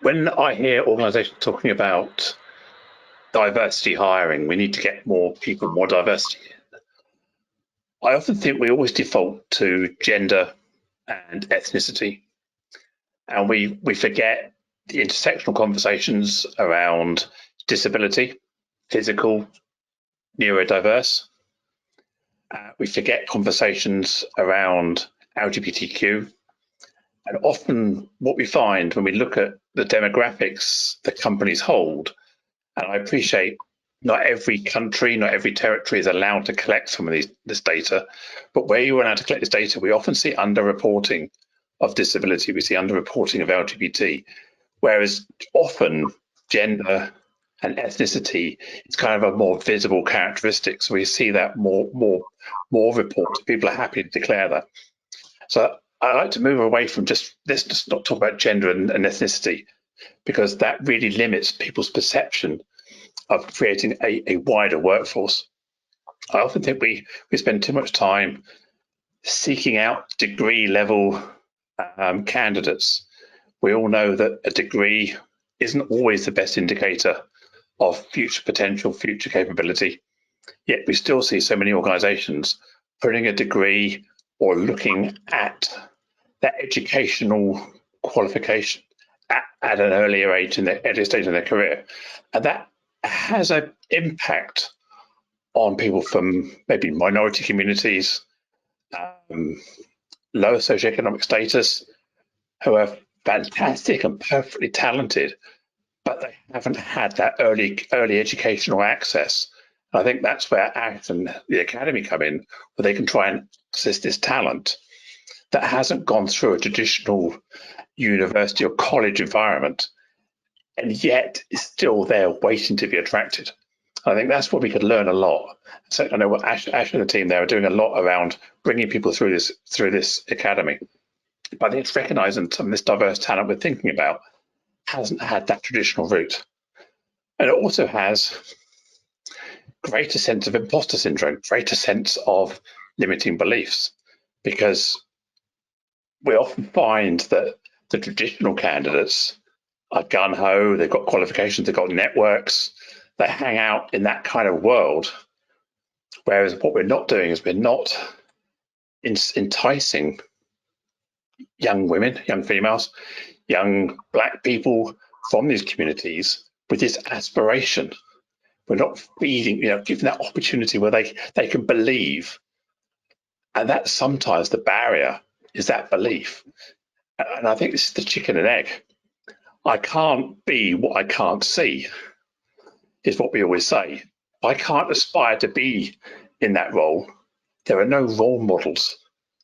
When I hear organisations talking about diversity hiring, we need to get more people, more diversity. I often think we always default to gender and ethnicity, and we forget the intersectional conversations around disability, physical, neurodiverse. We forget conversations around LGBTQ. And often what we find when we look at the demographics that companies hold, and I appreciate not every country, not every territory is allowed to collect some of this data, but where you're allowed to collect this data, we often see underreporting of disability, we see underreporting of LGBT, whereas often gender and ethnicity is kind of a more visible characteristic. So we see that more reported. People are happy to declare that. So I like to move away from let's just not talk about gender and ethnicity, because that really limits people's perception of creating a wider workforce. I often think we spend too much time seeking out degree level candidates. We all know that a degree isn't always the best indicator of future potential, future capability. Yet we still see so many organizations putting a degree or looking at that educational qualification at an earlier age in their early stage in their career. And that has an impact on people from maybe minority communities, low socioeconomic status, who are fantastic and perfectly talented, but they haven't had that early educational access. And I think that's where ACT and the Academy come in, where they can try and access this talent that hasn't gone through a traditional university or college environment, and yet is still there waiting to be attracted. I think that's where we could learn a lot. So I know what Ash and the team there are doing a lot around bringing people through this academy. But I think it's recognising some of this diverse talent we're thinking about hasn't had that traditional route. And it also has greater sense of imposter syndrome, greater sense of limiting beliefs, because we often find that the traditional candidates are gun-ho, they've got qualifications, they've got networks, they hang out in that kind of world. Whereas what we're not doing is we're not enticing young women, young females, young Black people from these communities with this aspiration. We're not feeding, giving that opportunity where they can believe. And that's sometimes the barrier, is that belief. And I think this is the chicken and egg. I can't be what I can't see, is what we always say. I can't aspire to be in that role. There are no role models,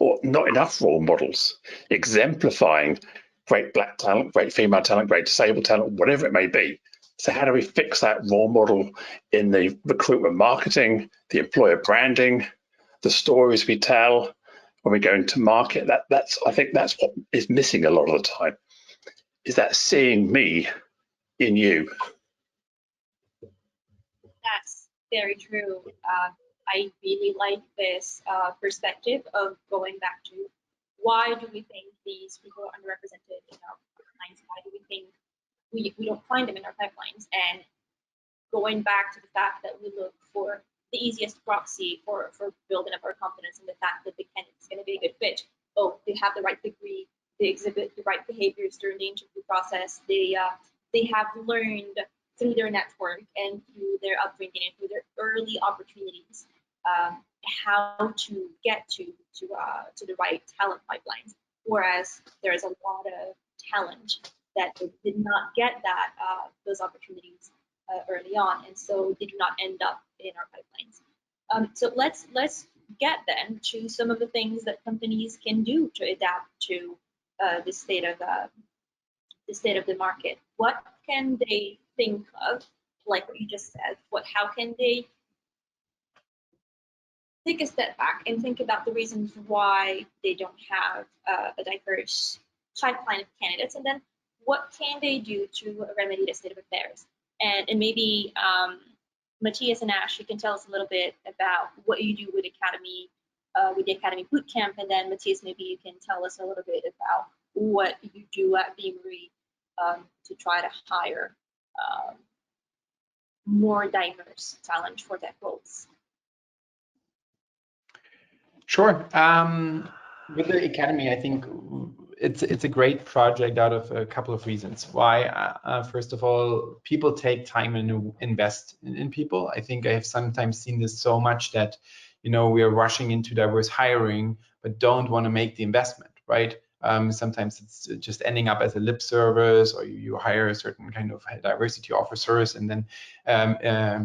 or not enough role models, exemplifying great Black talent, great female talent, great disabled talent, whatever it may be. So how do we fix that role model in the recruitment marketing, the employer branding, the stories we tell when we go into market? I think that's what is missing a lot of the time, is that seeing me in you. That's very true. I really like this perspective of going back to why do we think these people are underrepresented in our pipelines? Why do we think we don't find them in our pipelines? And going back to the fact that we look for the easiest proxy for building up our confidence in the fact that the candidate is going to be a good fit. Oh, they have the right degree, they exhibit the right behaviors during the interview process, they have learned through their network and through their upbringing and through their early opportunities how to get to the right talent pipelines. Whereas there's a lot of talent that did not get those opportunities early on, and so they do not end up in our pipelines. So let's get then to some of the things that companies can do to adapt to the state of the market. What can they think of, like what you just said? How can they take a step back and think about the reasons why they don't have a diverse pipeline of candidates, and then what can they do to remedy the state of affairs? And maybe Matthias and Ash, you can tell us a little bit about what you do with the Academy Bootcamp, and then Matthias, maybe you can tell us a little bit about what you do at Beamery to try to hire more diverse talent for their roles? Sure. With the Academy, I think it's a great project out of a couple of reasons. Why? First of all, people take time and invest in people. I think I have sometimes seen this so much that, we are rushing into diverse hiring, but don't want to make the investment, right? Sometimes it's just ending up as a lip service, or you hire a certain kind of diversity officers and then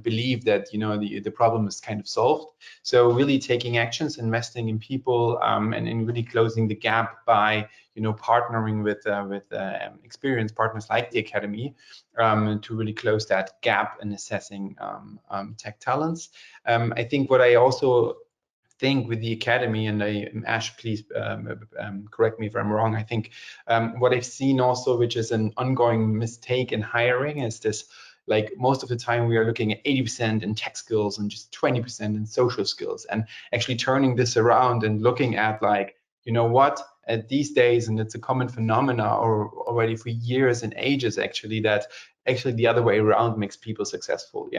believe that the problem is kind of solved. So really taking actions, investing in people, and in really closing the gap by partnering with experienced partners like the Academy to really close that gap in assessing tech talents. I think what I also think with the Academy, and Ash, please correct me if I'm wrong, I think what I've seen also, which is an ongoing mistake in hiring, is this, like, most of the time we are looking at 80% in tech skills and just 20% in social skills, and actually turning this around and looking at, like, what, at these days, and it's a common phenomena or already for years and ages actually, that actually the other way around makes people successful.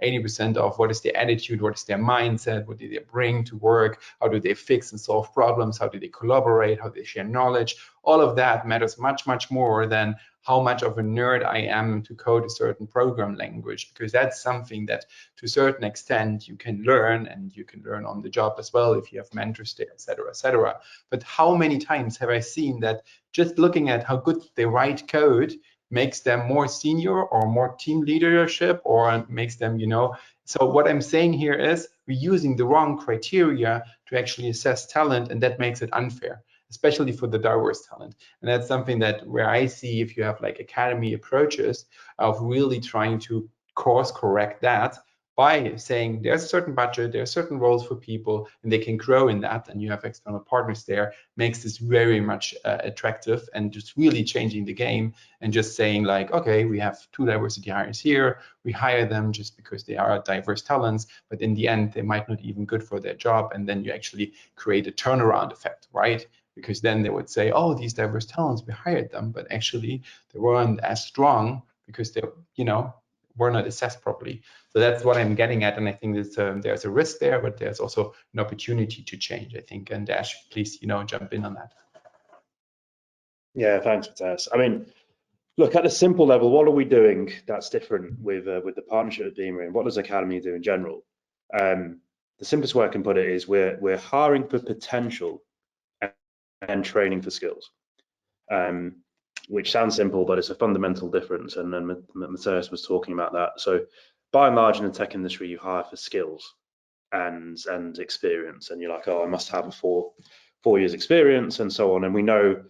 80% of what is their attitude, what is their mindset, what do they bring to work, how do they fix and solve problems, how do they collaborate, how they share knowledge. All of that matters much, much more than how much of a nerd I am to code a certain program language, because that's something that to a certain extent you can learn, and you can learn on the job as well if you have mentors there, etc., etc. But how many times have I seen that just looking at how good they write code makes them more senior or more team leadership, or makes them, So what I'm saying here is we're using the wrong criteria to actually assess talent, and that makes it unfair, especially for the diverse talent. And that's something that where I see, if you have like Academy approaches of really trying to course correct that by saying there's a certain budget, there are certain roles for people, and they can grow in that, and you have external partners there, makes this very much attractive, and just really changing the game, and just saying, like, okay, we have 2 diversity hires here, we hire them just because they are diverse talents, but in the end, they might not even good for their job, and then you actually create a turnaround effect, right? Because then they would say, oh, these diverse talents, we hired them, but actually they weren't as strong because they, were not assessed properly. So that's what I'm getting at, and I think there's a risk there, but there's also an opportunity to change, I think. And Ash, please, jump in on that. Yeah, thanks, Matthias. I mean, look, at a simple level, what are we doing that's different with the partnership with Beamery, and what does Academy do in general? The simplest way I can put it is we're hiring for potential and training for skills. Which sounds simple, but it's a fundamental difference. And then Matthias was talking about that. So by and large in the tech industry, you hire for skills and experience, and you're like, oh, I must have a four years experience and so on. And we know,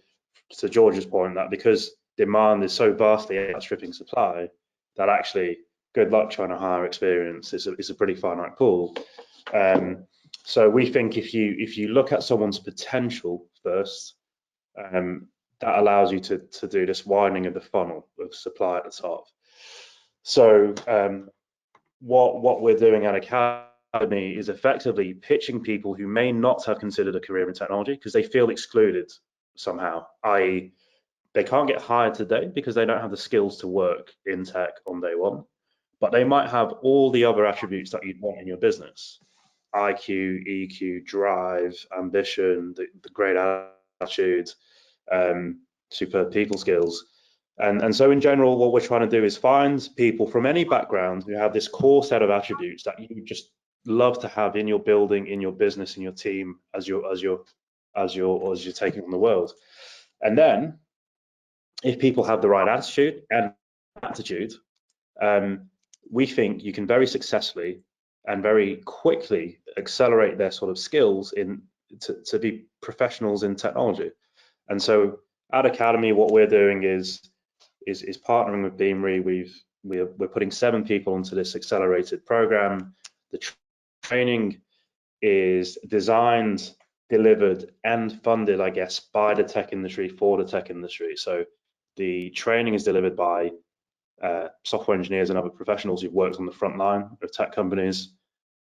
to George's point, that because demand is so vastly outstripping supply, that actually good luck trying to hire experience is a pretty finite pool. So we think if you look at someone's potential first, that allows you to do this widening of the funnel of supply at the top. So what we're doing at Academy is effectively pitching people who may not have considered a career in technology because they feel excluded somehow, i.e. they can't get hired today because they don't have the skills to work in tech on day one, but they might have all the other attributes that you'd want in your business: IQ, EQ, drive, ambition, the great attitude, superb people skills. And so in general, what we're trying to do is find people from any background who have this core set of attributes that you just love to have in your building, in your business, in your team, as you're taking on the world. And then if people have the right attitude and aptitude, we think you can very successfully and very quickly accelerate their sort of skills to be professionals in technology. And so at Academy, what we're doing is partnering with Beamery. We're putting 7 people into this accelerated program. The training is designed, delivered, and funded, I guess, by the tech industry for the tech industry. So the training is delivered by software engineers and other professionals who've worked on the front line of tech companies.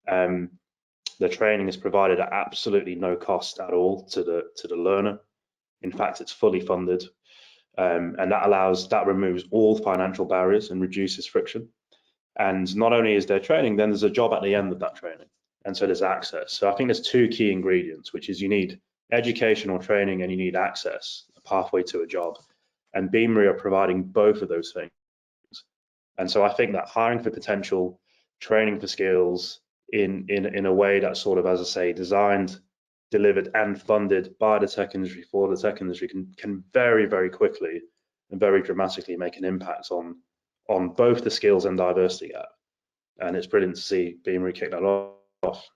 The training is provided at absolutely no cost at all to the learner. In fact, it's fully funded. and that removes all financial barriers and reduces friction. And not only is there training, then there's a job at the end of that training, and so there's access. So I think there's two key ingredients, which is you need educational training and you need access, a pathway to a job. And Beamery are providing both of those things. And so I think that hiring for potential, training for skills in a way that's sort of, as I say, designed, delivered and funded by the tech industry for the tech industry can very, very quickly and very dramatically make an impact on both the skills and diversity gap. And it's brilliant to see Beamery kick that off.